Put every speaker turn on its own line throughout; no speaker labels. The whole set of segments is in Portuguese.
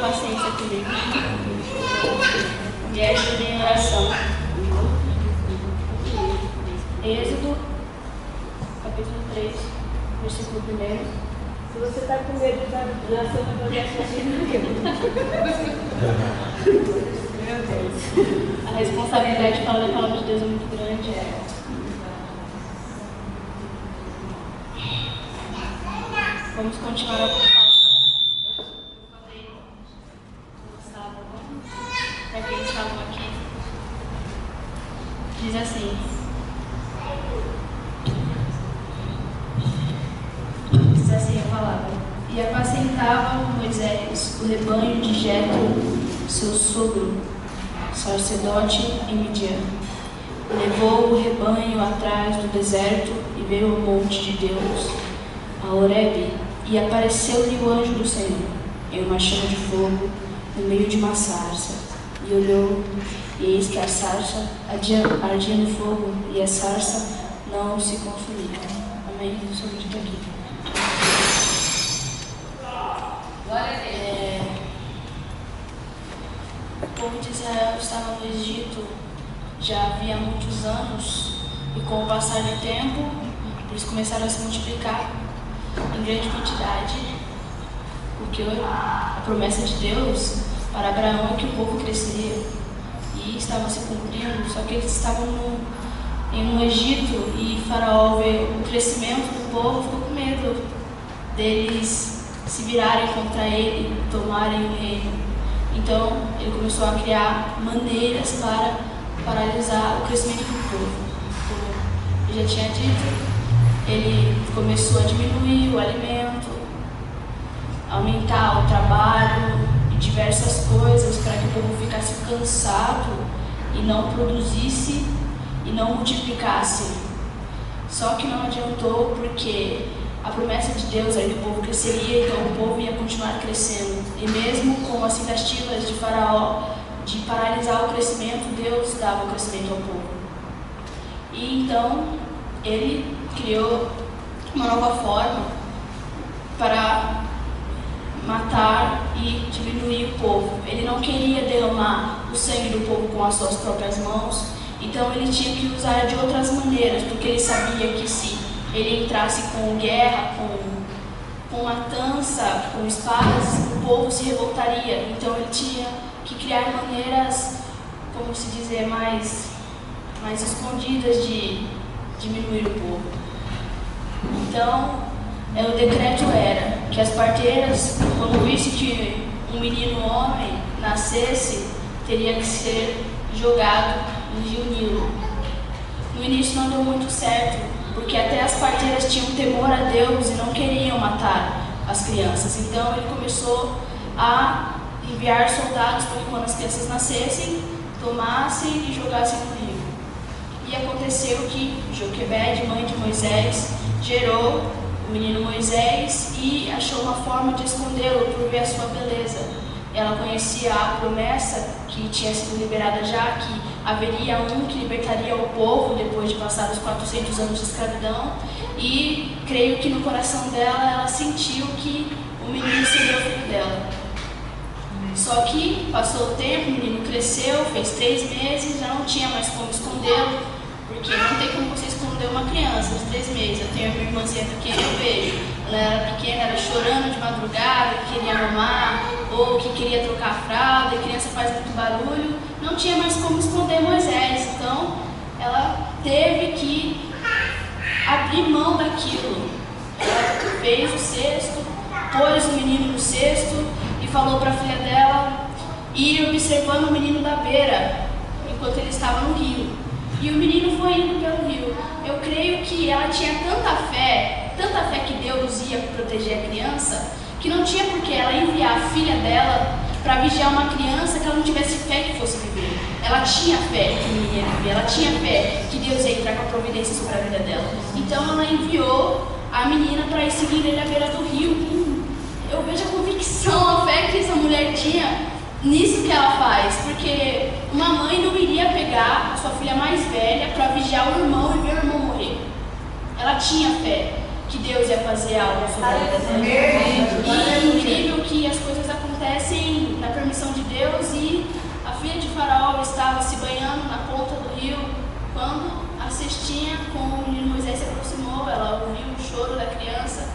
paciência comigo. Me ajude em oração. Êxodo, capítulo 3, versículo 1. Se você está com medo de nascer uma projeto meu Deus. A responsabilidade de falar da palavra de Deus é muito grande. Vamos continuar a palavra. Para quem estavam aqui, diz assim: a palavra. E apacentava Moisés o rebanho de Jetro, seu sogro, sacerdote em Midian. Levou o rebanho atrás do deserto e veio ao monte de Deus, a Horebe, e apareceu-lhe o anjo do Senhor, em uma chama de fogo, no meio de uma sarça. E olhou, e eis que a sarça ardia no fogo, e a sarça não se consumia. Amém? Sobre isso aqui. O povo de Israel estava no Egito já havia muitos anos, e com o passar do tempo, eles começaram a se multiplicar em grande quantidade, porque a promessa de Deus para Abraão é que o povo cresceria, e estava se cumprindo. Só que eles estavam no Egito, e Faraó vê o crescimento do povo, ficou com medo deles se virarem contra ele, tomarem o reino. Então ele começou a criar maneiras para paralisar o crescimento do povo. Como eu já tinha dito, ele começou a diminuir o alimento, aumentar o trabalho e diversas coisas para que o povo ficasse cansado e não produzisse e não multiplicasse. Só que não adiantou, porque a promessa de Deus era que o povo cresceria, então o povo ia continuar crescendo. E mesmo com as tentativas de Faraó de paralisar o crescimento, Deus dava o crescimento ao povo. E então ele criou uma nova forma para matar e diminuir o povo. Ele não queria derramar o sangue do povo com as suas próprias mãos, então ele tinha que usar de outras maneiras, porque ele sabia que se ele entrasse com guerra, com matança, com espadas, o povo se revoltaria. Então ele tinha que criar maneiras, como se dizer, mais escondidas de diminuir o povo. Então, o decreto era que as parteiras, quando visse que um menino homem nascesse, teria que ser jogado no rio Nilo. No início não deu muito certo, porque até as parteiras tinham temor a Deus e não queriam matar as crianças. Então ele começou a enviar soldados para que quando as crianças nascessem, tomassem e jogassem no rio. E aconteceu que Joquebede, mãe de Moisés, gerou o menino Moisés e achou uma forma de escondê-lo por ver a sua beleza. Ela conhecia a promessa que tinha sido liberada já, que haveria um que libertaria o povo depois de passar os 400 anos de escravidão, e creio que no coração dela ela sentiu que o menino seria o filho dela. Só que passou o tempo, o menino cresceu, fez 3 meses, já não tinha mais como escondê-lo, porque não tem como você esconder uma criança de 3 meses. Eu tenho a minha irmãzinha pequena, eu vejo, ela era pequena, era chorando de madrugada, que queria mamar, ou que queria trocar a fralda, e a criança faz muito barulho, não tinha mais como esconder Moisés. Então ela teve que abrir mão daquilo. Ela fez o cesto, pôs o menino no cesto e falou para a filha dela ir observando o menino da beira enquanto ele estava no rio. E o menino foi indo pelo rio. Eu creio que ela tinha tanta fé que Deus ia proteger a criança, que não tinha por que ela enviar a filha dela para vigiar uma criança que ela não tivesse fé que fosse viver. Ela tinha fé que o menino ia viver, ela tinha fé que Deus ia entrar com a providência sobre a vida dela. Então ela enviou a menina para ir seguindo ele à beira do rio. Eu vejo a convicção, a fé que essa mulher tinha nisso que ela faz, porque uma mãe não iria pegar a sua filha mais velha para vigiar o irmão e ver o irmão morrer. Ela tinha fé que Deus ia fazer algo sobre a vida dela. E é incrível que as coisas acontecem viu quando a cestinha com o menino Moisés se aproximou, ela ouviu o choro da criança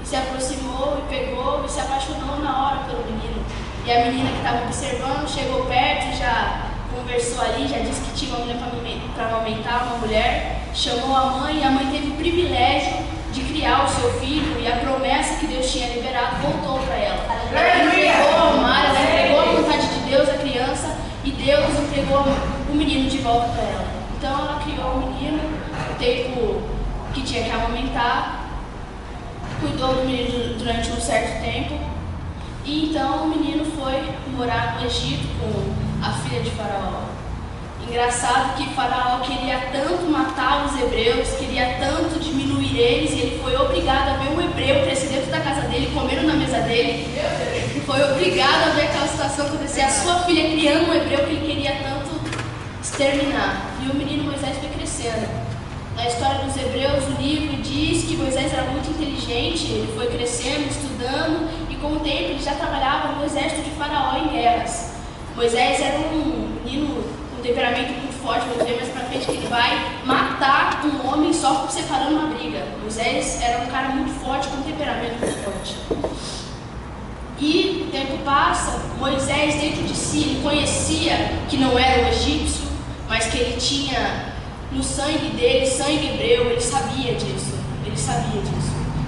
e se aproximou e pegou e se apaixonou na hora pelo menino. E a menina que estava observando chegou perto e já conversou ali, já disse que tinha uma menina para amamentar, uma mulher, chamou a mãe e a mãe teve o privilégio de criar o seu filho e a promessa que Deus tinha liberado voltou para ela. Ela entregou ao mar, ela entregou a vontade de Deus à criança e Deus entregou o menino de volta para ela. Então ela criou o menino, o tempo que tinha que amamentar, cuidou do menino durante um certo tempo e então o menino foi morar no Egito com a filha de Faraó. Engraçado que Faraó queria tanto matar os hebreus, queria tanto diminuir eles, e ele foi obrigado a ver um hebreu crescer dentro da casa dele, comendo na mesa dele. Foi obrigado a ver aquela situação acontecer, a sua filha criando um hebreu que ele queria tanto exterminar. E o menino Moisés foi crescendo. Na história dos hebreus, o livro diz que Moisés era muito inteligente, ele foi crescendo, estudando, e com o tempo ele já trabalhava no exército de Faraó em guerras. Moisés era um menino com temperamento muito forte, vamos ver mais pra frente que ele vai matar um homem só separando uma briga. Moisés era um cara muito forte, com temperamento muito forte. E o tempo passa, Moisés dentro de si, ele conhecia que não era o egípcio, mas que ele tinha no sangue dele, sangue hebreu, ele sabia disso.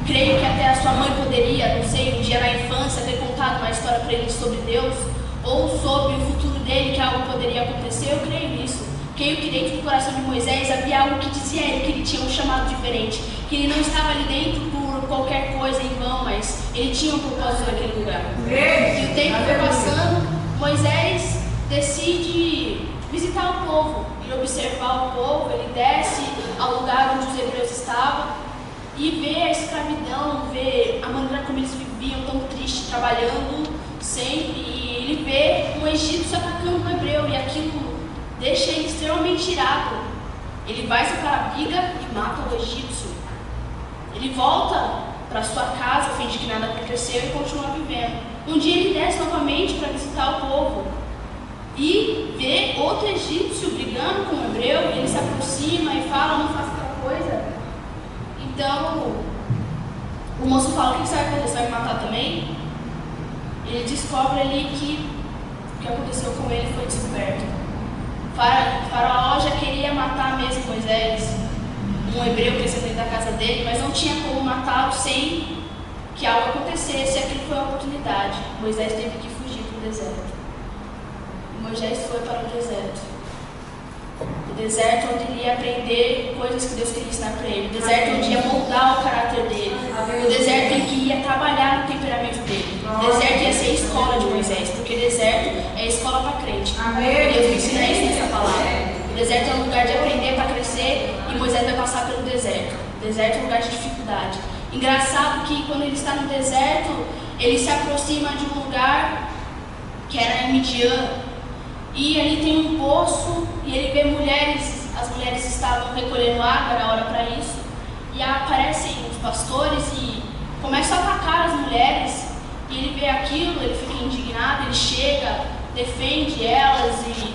Creio que até a sua mãe poderia, não sei, um dia na infância ter contado uma história para ele sobre Deus, ou sobre o futuro dele, que algo poderia acontecer. Eu creio nisso. Creio que dentro do coração de Moisés havia algo que dizia a ele que ele tinha um chamado diferente, que ele não estava ali dentro por qualquer coisa em vão, mas ele tinha um propósito naquele lugar. E o tempo foi passando, Moisés decide visitar o povo e observar o povo. Ele desce ao lugar onde os hebreus estavam e vê a escravidão, vê a maneira como eles viviam tão triste, trabalhando sempre. Ele vê um egípcio atacando um hebreu e aquilo deixa ele extremamente irado. Ele vai se para a briga e mata o egípcio. Ele volta para sua casa, finge que nada aconteceu e continua vivendo. Um dia ele desce novamente para visitar o povo e vê outro egípcio brigando com o hebreu. E ele se aproxima e fala: não faça tal coisa. Então o moço fala: o que você vai fazer? Você vai me matar também? Ele descobre ali que o que aconteceu com ele foi descoberto. Faraó já queria matar mesmo Moisés, um hebreu crescendo dentro da casa dele, mas não tinha como matá-lo sem que algo acontecesse. Aquilo foi uma oportunidade. Moisés teve que fugir para o deserto. Moisés foi para o deserto. O deserto onde ele ia aprender coisas que Deus queria ensinar para ele. O deserto onde ia moldar o caráter dele. O deserto em que ia trabalhar no temperamento dele. O deserto ia ser a escola de Moisés, porque deserto é a escola para crente. E Deus me ensina isso nessa palavra. O deserto é um lugar de aprender para crescer e Moisés vai passar pelo deserto. O deserto é um lugar de dificuldade. Engraçado que quando ele está no deserto, ele se aproxima de um lugar que era em Midian. E ali tem um poço e ele vê mulheres, as mulheres estavam recolhendo água, era hora para isso. E aparecem os pastores e começam a atacar as mulheres. E ele vê aquilo, ele fica indignado, ele chega, defende elas e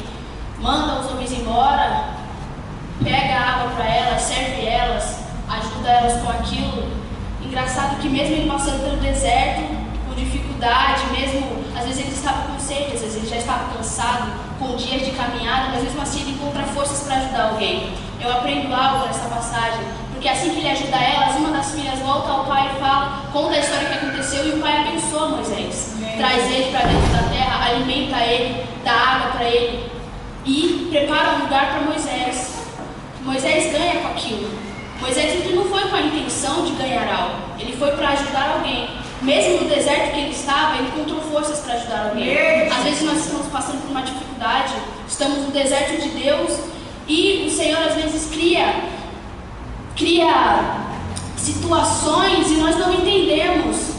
manda os homens embora, pega água para elas, serve elas, ajuda elas com aquilo. Engraçado que mesmo ele passando pelo deserto, com dificuldade, mesmo às vezes ele estava com sede, às vezes ele já estava cansado, com dias de caminhada, mas mesmo assim ele encontra forças para ajudar alguém. Eu aprendo algo nessa passagem, porque assim que ele ajuda elas, uma das filhas volta ao pai e fala, conta a história que aconteceu, e o pai abençoa Moisés. Traz ele para dentro da terra, alimenta ele, dá água para ele e prepara um lugar para Moisés. Moisés ganha com aquilo. Moisés ele não foi com a intenção de ganhar algo, ele foi para ajudar alguém. Mesmo no deserto que ele estava, ele encontrou forças para ajudar alguém. Às vezes nós estamos passando por uma dificuldade, estamos no deserto de Deus e o Senhor às vezes cria situações e nós não entendemos.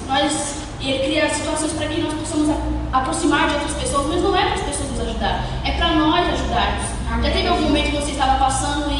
Ele cria situações para que nós possamos aproximar de outras pessoas, mas não é para as pessoas nos ajudar, é para nós ajudarmos. Já teve algum momento que você estava passando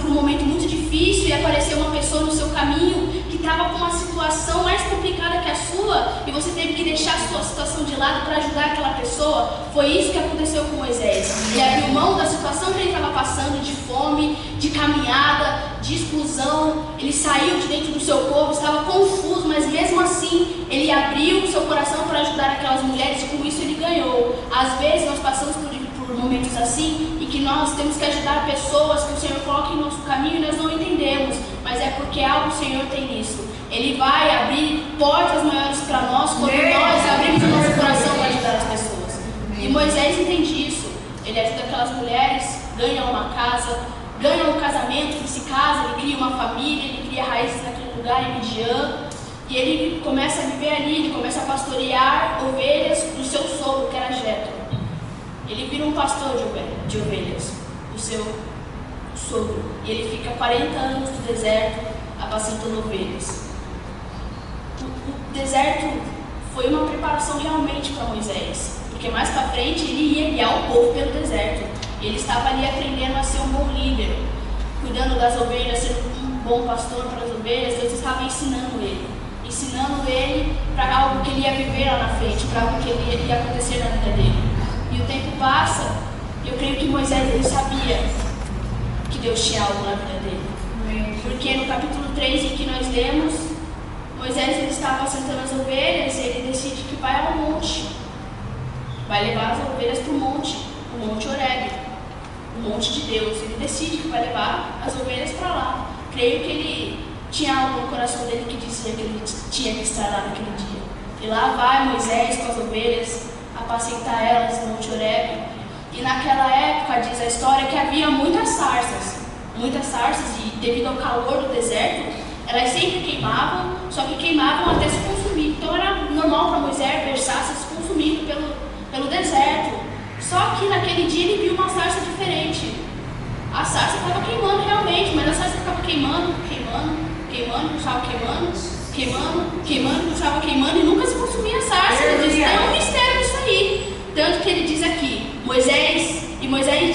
por um momento muito difícil e apareceu uma pessoa no seu caminho que estava com uma situação mais complicada que a sua e você teve que deixar a sua situação de lado para ajudar aquela pessoa. Foi isso que aconteceu com Moisés. Ele abriu mão da situação que ele estava passando, de fome, de caminhada, de exclusão. Ele saiu de dentro do seu povo, estava confuso, mas mesmo assim ele abriu o seu coração para ajudar aquelas mulheres, e com isso ele ganhou. Às vezes nós passamos por momentos assim, e que nós temos que ajudar pessoas que o Senhor coloca em nosso caminho e nós não entendemos, mas é porque algo o Senhor tem nisso. Ele vai abrir portas maiores para nós quando nós abrimos o nosso coração para ajudar as pessoas. E Moisés entende isso. Ele ajuda aquelas mulheres, ganha uma casa, ganha um casamento, ele se casa, ele cria uma família, ele cria raízes naquele lugar em Midian, e ele começa a viver ali, ele começa a pastorear ovelhas do seu sogro, que era Jetro. Ele vira um pastor de ovelhas, do seu sogro. E ele fica 40 anos no deserto, apacentando ovelhas. O deserto foi uma preparação realmente para Moisés. Porque mais para frente ele ia guiar o povo pelo deserto. E ele estava ali aprendendo a ser um bom líder. Cuidando das ovelhas, sendo um bom pastor para as ovelhas. Deus estava ensinando ele. Ensinando ele para algo que ele ia viver lá na frente. Para algo que ia acontecer na vida dele. E o tempo passa, e eu creio que Moisés ele sabia que Deus tinha algo na vida dele. Porque no capítulo 3 em que nós lemos, Moisés ele estava assentando as ovelhas e ele decide que vai ao monte. Vai levar as ovelhas para o Monte Horebe, o monte de Deus. Ele decide que vai levar as ovelhas para lá. Creio que ele tinha algo no coração dele que dizia que ele tinha que estar lá naquele dia. E lá vai Moisés com as ovelhas, apacentar elas no Monte Horebe. E naquela época, diz a história, que havia muitas sarsas, e devido ao calor do deserto, elas sempre queimavam, só que queimavam até se consumir. Então era normal para Moisés ver sarsas se consumindo pelo deserto. Só que naquele dia ele viu uma sarça diferente. A sarça estava queimando realmente, mas a sarça ficava queimando, puxava queimando, puxava queimando e nunca se consumia a sarça. Ele disse, tem um mistério nisso aí. Tanto que ele diz aqui, Moisés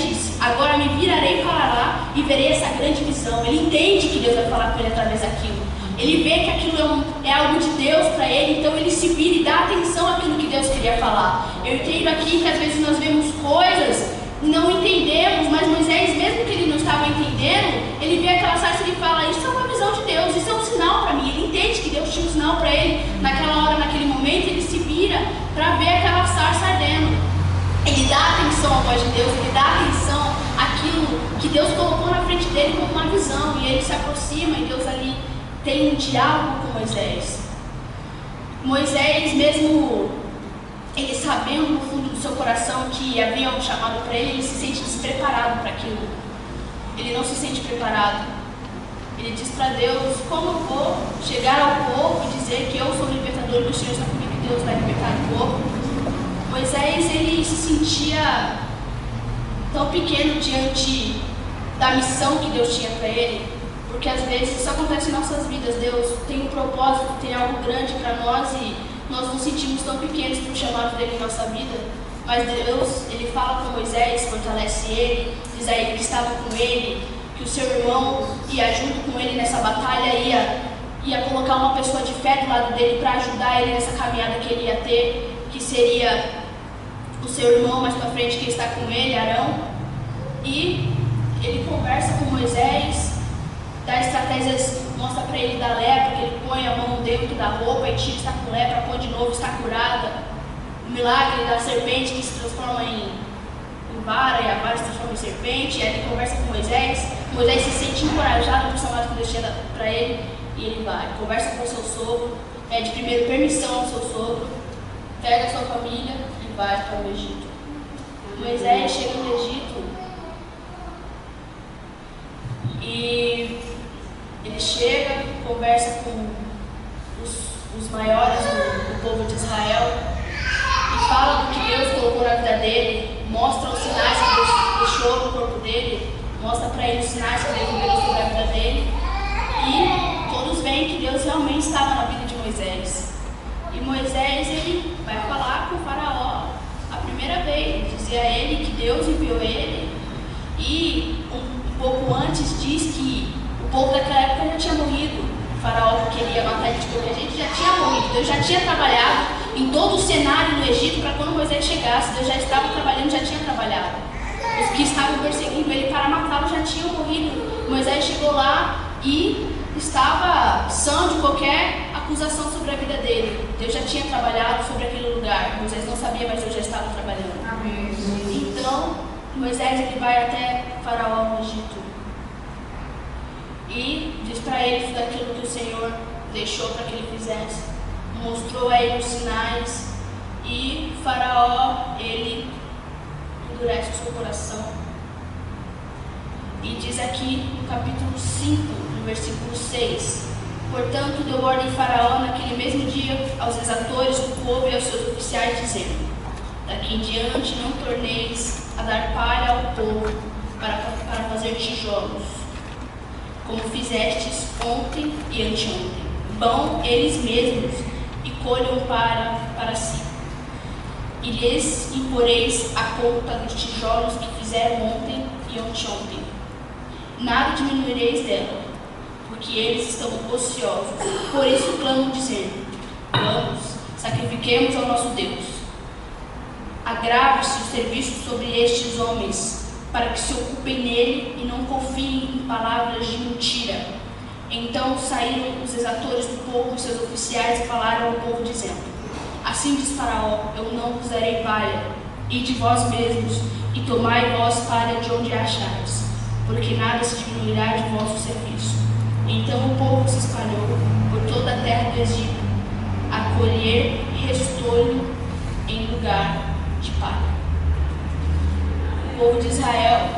disse, agora me virarei para lá e verei essa grande visão. Ele entende que Deus vai falar com ele através daquilo. Ele vê que aquilo é algo de Deus para ele, então ele se vira e dá atenção àquilo que Deus queria falar. Eu entendo aqui que às vezes nós vemos coisas e não entendemos, mas Moisés, mesmo que ele não estava entendendo, ele vê aquela sarça e ele fala, isso é uma visão de Deus, isso é um sinal para mim. Ele entende que Deus tinha um sinal para ele. Naquela hora, naquele momento, ele se vira para ver aquela sarça ardendo. Ele dá atenção à voz de Deus, ele dá atenção àquilo que Deus colocou na frente dele como uma visão. E ele se aproxima e Deus ali tem um diálogo com Moisés. Moisés, mesmo ele sabendo no fundo do seu coração que havia um chamado para ele se sente despreparado para aquilo. Ele não se sente preparado. Ele diz para Deus, como eu vou chegar ao povo e dizer que eu sou o libertador, que o Senhor está comigo e Deus vai libertar o povo? Moisés, ele se sentia tão pequeno diante da missão que Deus tinha para ele, porque às vezes isso acontece em nossas vidas. Deus tem um propósito, tem algo grande para nós e nós nos sentimos tão pequenos para o chamado dele em nossa vida. Mas Deus, ele fala com Moisés, fortalece ele, diz a ele que estava com ele, que o seu irmão ia junto com ele nessa batalha, ia colocar uma pessoa de fé do lado dele para ajudar ele nessa caminhada que ele ia ter, que seria o seu irmão mais para frente que está com ele, Arão. E ele conversa com Moisés, dá estratégias, mostra para ele da lepra, que ele põe a mão dentro da roupa e tira, está com lepra, põe de novo, está curada. O milagre da serpente que se transforma em vara e a vara se transforma em serpente. E aí ele conversa com Moisés. Moisés se sente encorajado por chamado que Deus tinha para ele e ele vai. Conversa com o seu sogro, pede primeiro permissão ao seu sogro, pega a sua família e vai para o Egito. Moisés chega no Egito e ele chega, conversa com os maiores do povo de Israel e fala do que Deus colocou na vida dele, mostra os sinais que Deus deixou no corpo dele, mostra para ele os sinais que Deus liberou sobre a vida dele, e todos veem que Deus realmente estava na vida de Moisés. E Moisés, ele vai falar com o faraó a primeira vez, dizer a ele que Deus enviou ele, e um pouco antes diz que o povo daquela época já tinha morrido. O faraó que queria matar ele de qualquer jeito já tinha morrido, Deus já tinha trabalhado em todo o cenário do Egito para quando Moisés chegasse. Deus já estava trabalhando, já tinha trabalhado. Os que estavam perseguindo ele para matá-lo já tinham morrido. Moisés chegou lá e estava sã de qualquer acusação sobre a vida dele. Deus já tinha trabalhado sobre aquele lugar. Moisés não sabia, mas Deus já estava trabalhando. Amém. Então, Moisés ele vai até Faraó no Egito e diz para ele tudo aquilo que o Senhor deixou para que ele fizesse. Mostrou a ele os sinais e Faraó, ele endurece o seu coração. E diz aqui no capítulo 5, no versículo 6: portanto, deu ordem Faraó naquele mesmo dia aos exatores do povo e aos seus oficiais, dizendo: daqui em diante não torneis a dar palha ao povo para fazer tijolos, como fizestes ontem e anteontem. Vão eles mesmos e colham para si, e lhes imporeis a conta dos tijolos que fizeram ontem e anteontem. Nada diminuireis dela, porque eles estão ociosos. Por isso clamam, dizendo: vamos, sacrifiquemos ao nosso Deus. Agrave-se o serviço sobre estes homens, para que se ocupem nele e não confiem em palavras de mentira. Então saíram os exatores do povo e seus oficiais e falaram ao povo, dizendo: assim diz Faraó: eu não vos darei palha, ide vós mesmos e tomai vós palha de onde achares, porque nada se diminuirá de vosso serviço. Então o povo se espalhou por toda a terra do Egito, a colher restolho em lugar de palha. O povo de Israel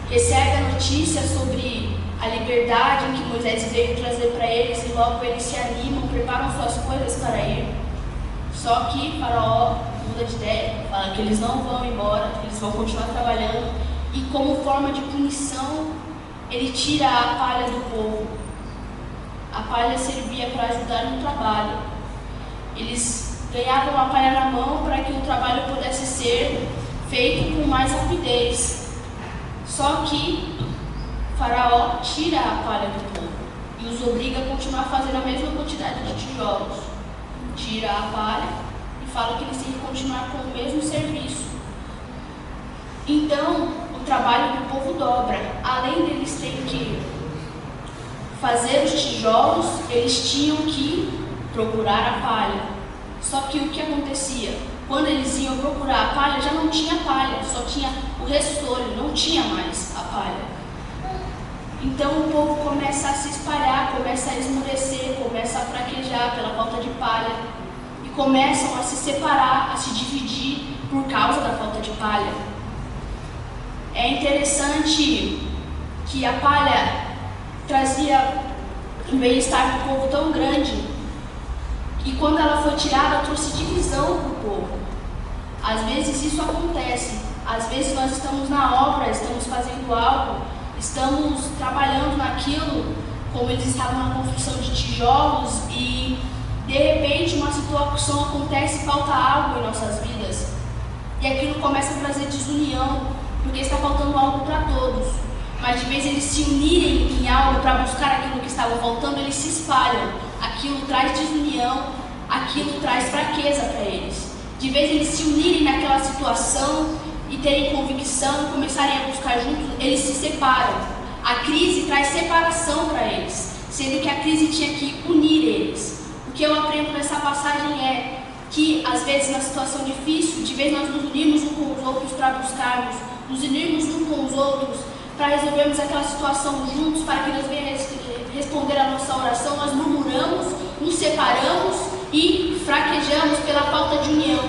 recebe a notícia sobre a liberdade que Moisés veio trazer para eles, e logo eles se animam, preparam suas coisas para ir. Só que Faraó muda de ideia, fala que eles não vão embora, que eles vão continuar trabalhando, e como forma de punição, ele tira a palha do povo. A palha servia para ajudar no trabalho. Eles ganhavam a palha na mão para que o trabalho pudesse ser feito com mais rapidez. Só que Faraó tira a palha do povo e os obriga a continuar fazendo a mesma quantidade de tijolos. Tira a palha e fala que eles têm que continuar com o mesmo serviço. Então, o trabalho do povo dobra. Além deles terem que fazer os tijolos, eles tinham que procurar a palha. Só que o que acontecia? Quando eles iam procurar a palha, já não tinha palha, só tinha o restolho, não tinha mais a palha. Então o povo começa a se espalhar, começa a esmurecer, começa a fraquejar pela falta de palha, e começam a se separar, a se dividir por causa da falta de palha. É interessante que a palha trazia um bem-estar para o povo tão grande, e quando ela foi tirada, trouxe divisão para o povo. Às vezes isso acontece, às vezes nós estamos na obra, estamos fazendo algo, estamos trabalhando naquilo, como eles estavam na construção de tijolos, e de repente uma situação acontece, falta algo em nossas vidas, e aquilo começa a trazer desunião, porque está faltando algo para todos. Mas de vez eles se unirem em algo para buscar aquilo que estava faltando, eles se espalham. Aquilo traz desunião, aquilo traz fraqueza para eles. De vez eles se unirem naquela situação e terem convicção, começarem a buscar juntos, eles se separam. A crise traz separação para eles, sendo que a crise tinha que unir eles. O que eu aprendo nessa passagem é que, às vezes, na situação difícil, de vez nós nos unirmos uns com os outros para buscarmos, nos unirmos uns com os outros para resolvermos aquela situação juntos, para que Deus venha responder a nossa oração, nós murmuramos, nos separamos e fraquejamos pela falta de união.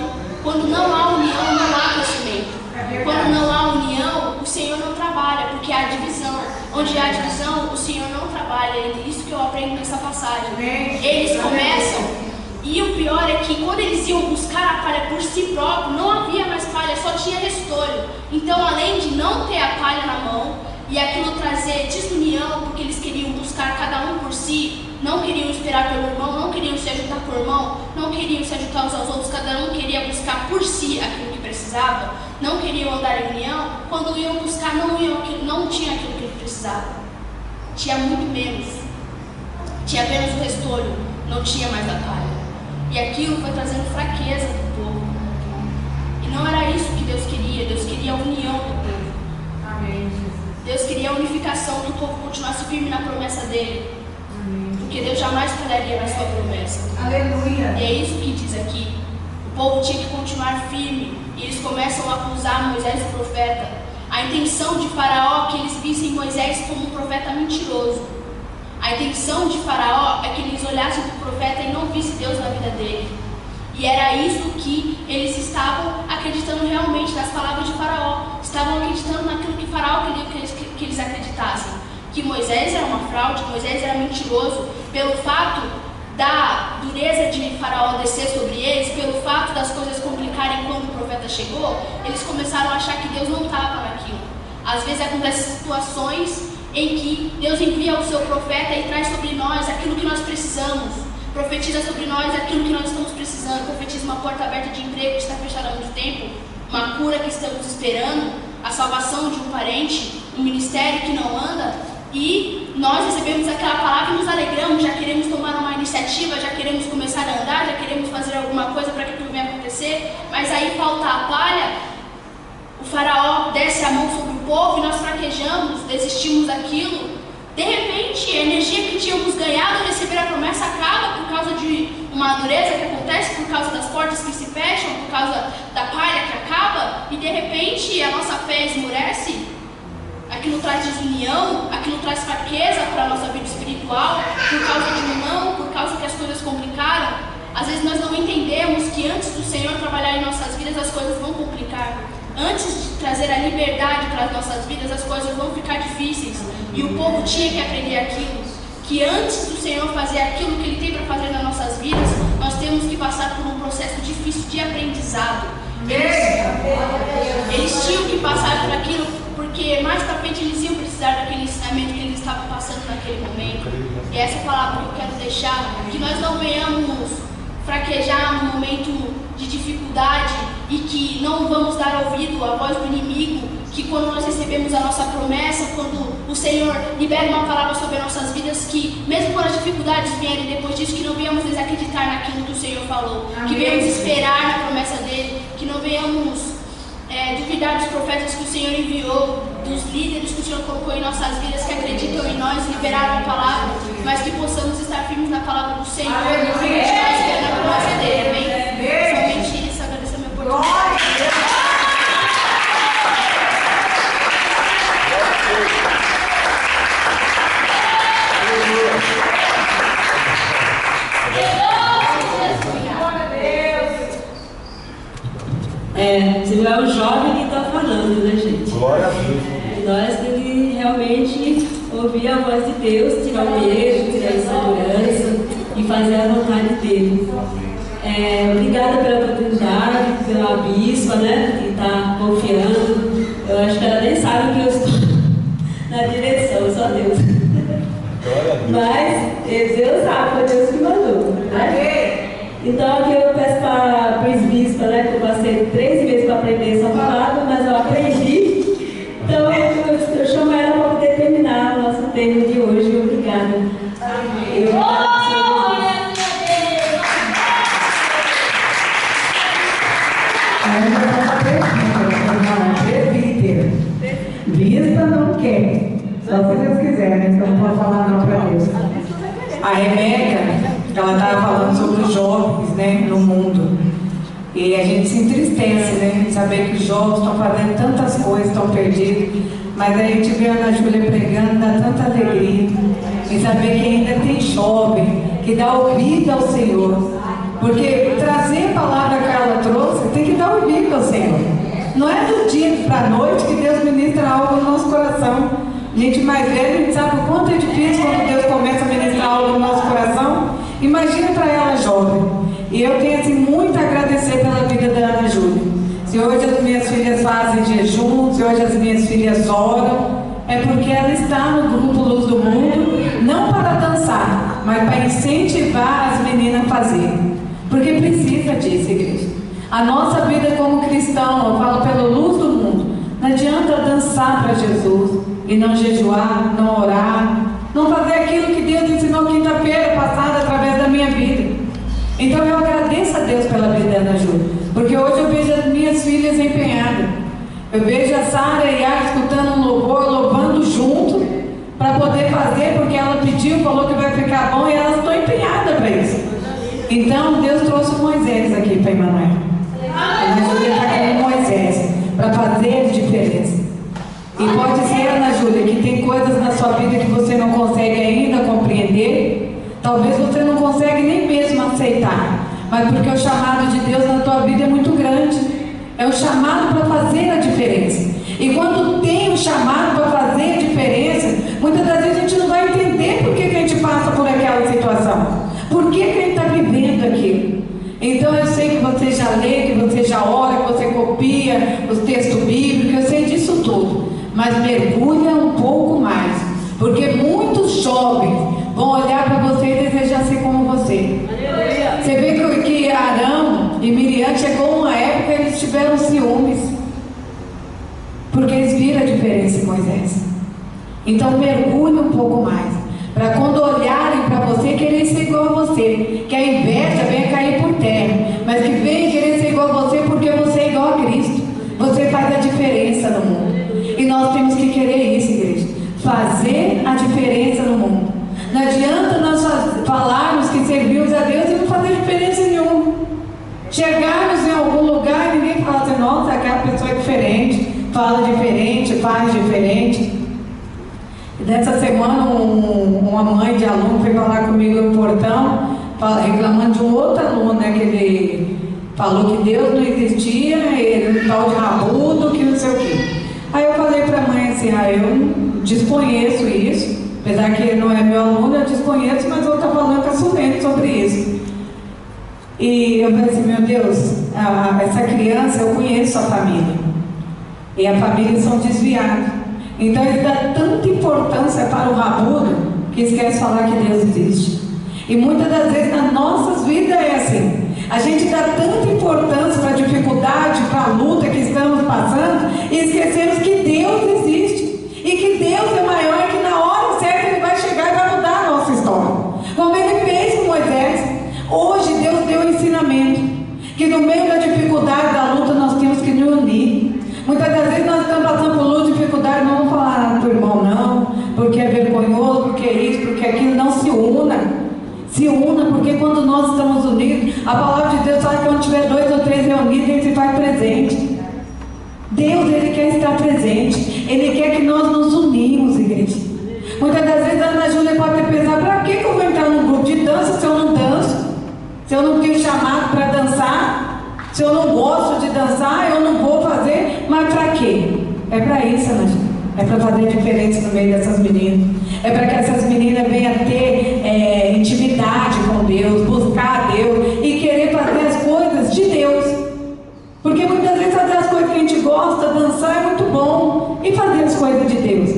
Quando não há união, não há crescimento. Quando não há união, o Senhor não trabalha, porque há divisão. Onde há divisão, o Senhor não trabalha. É isso que eu aprendo nessa passagem. Eles começam, e o pior é que quando eles iam buscar a palha por si próprio, não havia mais palha, só tinha restolho. Então, além de não ter a palha na mão e aquilo trazer desunião, porque eles queriam buscar cada um por si, não queriam esperar pelo irmão, não queriam se ajudar por irmão, não queriam se ajudar uns aos outros, cada um queria buscar por si aquilo que precisava, não queriam andar em união. Quando iam buscar, não tinha aquilo que ele precisava, tinha muito menos, tinha apenas o restolho, não tinha mais a palha. E E aquilo foi trazendo fraqueza para o povo. E não era isso que Deus queria. Deus queria a união do povo.
Amém.
Deus queria a unificação, que o povo continuasse firme na promessa dele. Porque Deus jamais falharia na sua promessa.
Aleluia.
E é isso que diz aqui. O povo tinha que continuar firme. E eles começam a acusar Moisés, o profeta. A intenção de Faraó é que eles vissem Moisés como um profeta mentiroso. A intenção de Faraó é que eles olhassem para o profeta e não vissem Deus na vida dele. E era isso que eles estavam acreditando realmente nas palavras de Faraó. Estavam acreditando naquilo que Faraó queria que eles acreditassem. Que Moisés era uma fraude, que Moisés era mentiroso, pelo fato da dureza de Faraó descer sobre eles, pelo fato das coisas complicarem quando o profeta chegou, eles começaram a achar que Deus não estava naquilo. Às vezes acontecem situações em que Deus envia o seu profeta e traz sobre nós aquilo que nós precisamos, profetiza sobre nós aquilo que nós estamos precisando, profetiza uma porta aberta de emprego que está fechada há muito tempo, uma cura que estamos esperando, a salvação de um parente, um ministério que não anda, e nós recebemos aquela palavra e nos alegramos, já queremos tomar uma iniciativa, já queremos começar a andar, já queremos fazer alguma coisa para que aquilo venha acontecer, mas aí falta a palha, o Faraó desce a mão sobre o povo e nós fraquejamos, desistimos daquilo. De repente, a energia que tínhamos ganhado ao receber a promessa acaba por causa de uma dureza que acontece, por causa das portas que se fecham, por causa da palha que acaba, e de repente a nossa fé esmorece. Aquilo traz desunião, aquilo traz fraqueza para a nossa vida espiritual, por causa de um não, por causa que as coisas complicaram. Às vezes nós não entendemos que antes do Senhor trabalhar em nossas vidas, as coisas vão complicar. Antes de trazer a liberdade para as nossas vidas, as coisas vão ficar difíceis. E o povo tinha que aprender aquilo, que antes do Senhor fazer aquilo que Ele tem para fazer nas nossas vidas, nós temos que passar por um processo difícil de aprendizado. Eles tinham que passar por aquilo, porque mais para frente eles iam precisar daquele ensinamento que eles estavam passando naquele momento. E essa palavra que eu quero deixar, que nós não venhamos fraquejar no momento de dificuldade e que não vamos dar ouvido à voz do inimigo, que quando nós recebemos a nossa promessa, quando o Senhor libera uma palavra sobre as nossas vidas, que mesmo quando as dificuldades vierem depois disso, que não venhamos desacreditar naquilo que o Senhor falou, que venhamos esperar na promessa dele, que não venhamos duvidar dos profetas que o Senhor enviou, dos líderes que o Senhor colocou em nossas vidas, que acreditam em nós, liberaram a palavra, mas que possamos estar firmes na palavra do Senhor, e continuar esperando a promessa dele, amém? Somente isso, agradeço a minha oportunidade.
Se não é o jovem que está falando, né, gente?
Glória a Deus.
Nós temos que realmente ouvir a voz de Deus, tirar o medo, tirar a insegurança e fazer a vontade dele. Obrigada pela oportunidade, pela bispa, né, que está confiando. Eu acho que ela nem sabe que eu estou na direção, só Deus.
Glória a Deus.
Mas Deus sabe, foi Deus que mandou, né? Então aqui eu peço para a bispa, né, que eu passei 3 meses para aprender essa palavra, mas eu aprendi. Então eu chamo ela para poder terminar o nosso tema de hoje. Obrigada. Amém.
Bispa não quer, só se Deus quiser, né? Então não pode falar não para Deus. A Rebeca, ela estava falando sobre os jovens, né, no mundo. E a gente se entristece, né, de saber que os jovens estão fazendo tantas coisas, estão perdidos. Mas a gente vê a Ana Júlia pregando, dá tanta alegria. E saber que ainda tem jovem que dá ouvido ao Senhor. Porque trazer a palavra que ela trouxe, tem que dar ouvido ao Senhor. Não é do dia para a noite que Deus ministra algo no nosso coração. Gente mais velha, a gente sabe o quanto é difícil quando Deus começa a ministrar algo no nosso coração. Imagina para ela jovem. E eu tenho assim, muito a agradecer pela vida da Ana Júlia. Se hoje as minhas filhas fazem jejum, se hoje as minhas filhas oram, é porque ela está no grupo Luz do Mundo, não para dançar, mas para incentivar as meninas a fazer. Porque precisa disso, igreja. A nossa vida como cristão, eu falo pela Luz do Mundo, não adianta dançar para Jesus e não jejuar, não orar, não fazer aquilo que Deus ensinou quinta-feira passada através da minha vida. Então eu agradeço a Deus pela vida da Ana Júlia, porque hoje eu vejo as minhas filhas empenhadas. Eu vejo a Sara e a escutando um louvor, louvando junto, para poder fazer, porque ela pediu, falou que vai ficar bom, e elas estão empenhadas para isso. Então Deus trouxe Moisés aqui para Emanuel. A Ana Júlia está com Moisés para fazer diferença. E pode ser, Ana Júlia, que tem coisas na sua vida que você não consegue ainda compreender. Talvez você não consegue nem mesmo aceitar, mas porque o chamado de Deus na tua vida é muito grande. É o chamado para fazer a diferença. E quando tem o chamado para fazer a diferença, muitas das vezes a gente não vai entender por que a gente passa por aquela situação, por que a gente está vivendo aquilo. Então eu sei que você já lê, que você já ora, que você copia os textos bíblicos, eu sei disso tudo, mas mergulha um pouco mais, porque muitos jovens vão olhar para você e desejar ser como você. Você vê que Arão e Miriam chegou uma época que eles tiveram ciúmes, porque eles viram a diferença em Moisés. Então mergulhe um pouco mais, para quando olharem para você, querer ser igual a você, que a inveja venha cair por terra, mas que venha querer ser igual a você, porque você é igual a Cristo. Você faz a diferença no mundo, e nós temos que querer isso, igreja, fazer a diferença no mundo. Não adianta nós falarmos que servimos a Deus e não fazer diferença nenhuma. Chegarmos em algum lugar e ninguém fala assim, nossa, aquela pessoa é diferente, fala diferente, faz diferente. E dessa semana uma mãe de aluno foi falar comigo no portão, reclamando de um outro aluno, né, que ele falou que Deus não existia, ele um tal de rabudo, que não sei o quê. Aí eu falei para a mãe assim, eu desconheço isso, apesar que ele não é meu aluno, eu desconheço, mas eu estou falando com a Sulene sobre isso. E eu falei assim, meu Deus, essa criança, eu conheço a família, e a família são desviados. Então ele dá tanta importância para o rabudo, que esquece de falar que Deus existe. E muitas das vezes nas nossas vidas é assim. A gente dá tanta importância para a dificuldade, para a luta que estamos passando, e esquecemos que Deus existe. E que Deus é maior, que na hora certa Ele vai chegar e vai mudar a nossa história. Como Ele fez com Moisés. Hoje Deus deu um ensinamento, que no meio da dificuldade, da luta, nós temos que nos unir. Muitas das vezes nós estamos passando por luta, dificuldade, não vamos falar para o irmão não, porque é vergonhoso, porque é isso, porque é aquilo. Não, se una. Se una, porque quando nós estamos unidos, a palavra de Deus fala que quando tiver 2 ou 3 reunidos, Ele se faz presente. Deus, Ele quer estar presente. Ele quer que nós nos unimos, igreja. Muitas das vezes a Ana Júlia pode pensar, para que eu vou entrar num grupo de dança se eu não danço? Se eu não tenho chamado para dançar? Se eu não gosto de dançar, eu não vou fazer? Mas para quê? É para isso, Ana Júlia. É para fazer diferença no meio dessas meninas. É para que essas meninas venham a ter intimidade com Deus, buscar a Deus e querer fazer as coisas de Deus. Porque muitas vezes fazer as coisas que a gente gosta, dançar é muito bom. E fazer as coisas de Deus?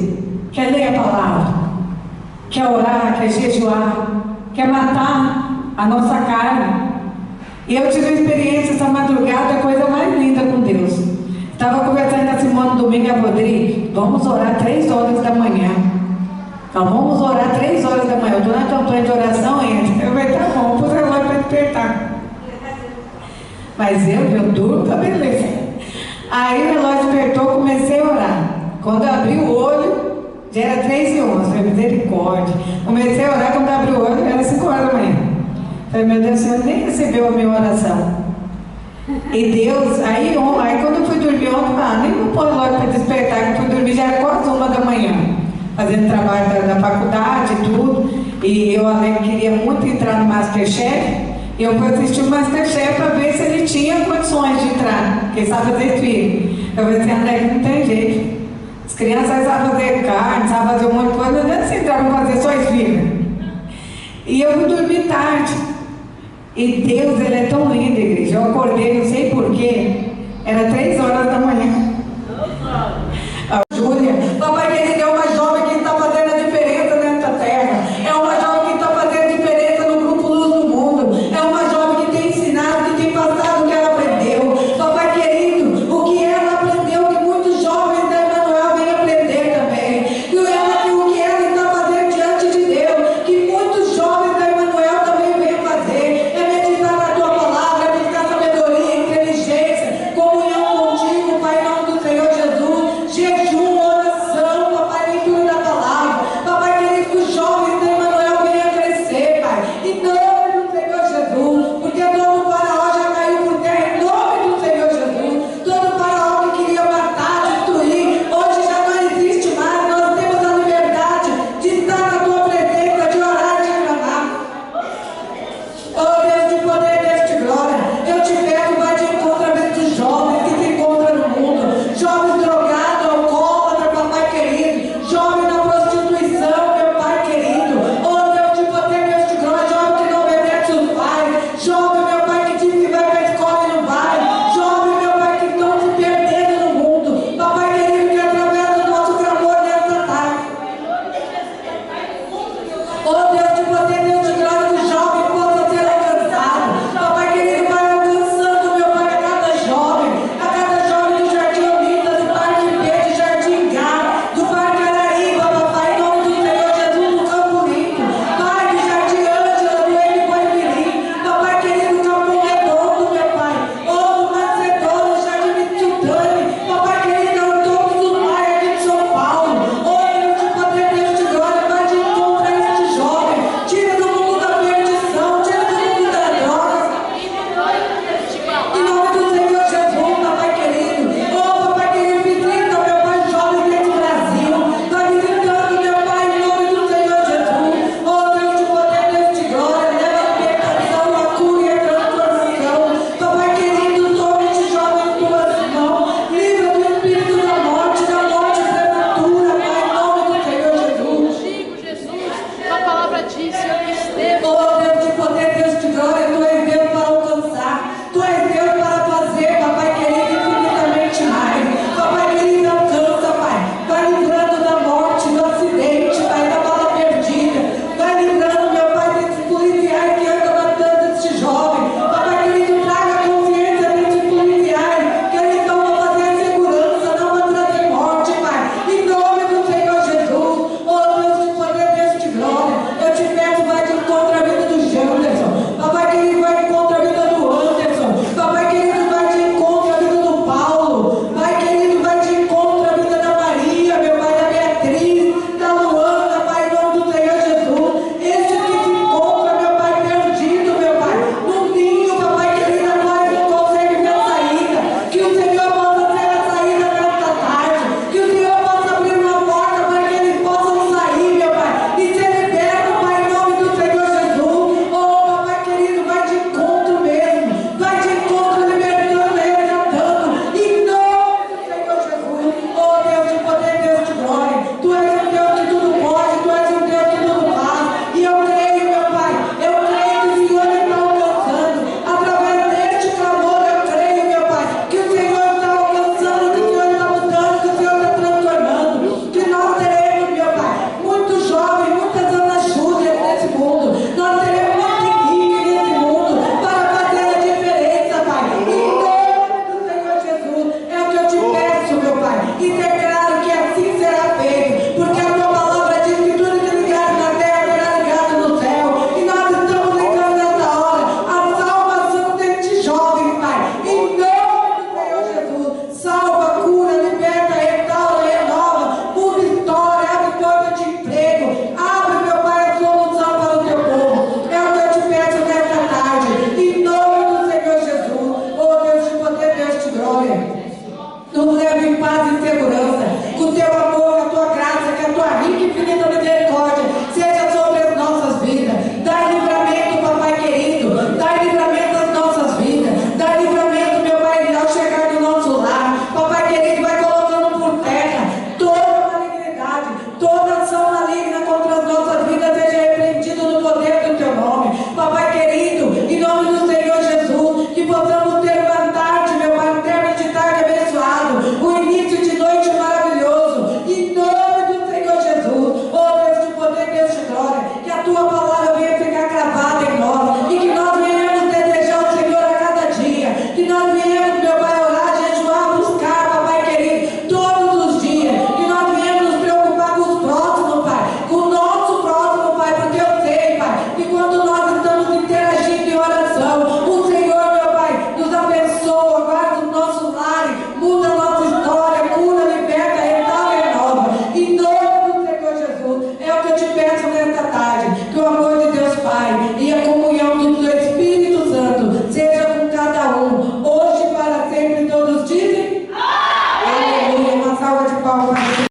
Quer ler a palavra? Quer orar? Quer jejuar? Quer matar a nossa carne? E eu tive uma experiência essa madrugada, a coisa mais linda com Deus. Estava conversando com a Simone domingo, a Rodrigo, vamos orar 3 horas da manhã. Então vamos orar 3 horas da manhã. Eu estou na campanha de oração ainda. Eu falei, tá bom, pus o relógio para despertar. Mas eu durmo, tá beleza. Aí o relógio despertou, comecei a orar. Quando eu abri o olho, já era 3h11, falei, misericórdia. Comecei a orar, quando eu abri o olho, era 5 horas da manhã. Falei, meu Deus, o Senhor nem recebeu a minha oração. E Deus, aí quando eu fui dormir ontem, nem vou pôr relógio para despertar, que eu fui dormir, já era quase 1 da manhã, fazendo trabalho da faculdade e tudo. E eu queria muito entrar no Masterchef, e eu fui assistir o Masterchef para ver se ele tinha condições de entrar, porque ele sabe fazer filho. Eu falei assim, André, não tem jeito. As crianças sabem fazer carne, sabem fazer um monte de coisa, não adianta você entrar para fazer só esfirra. E eu fui dormir tarde. E Deus, Ele é tão lindo, igreja. Eu acordei, não sei porquê, era 3 horas da manhã.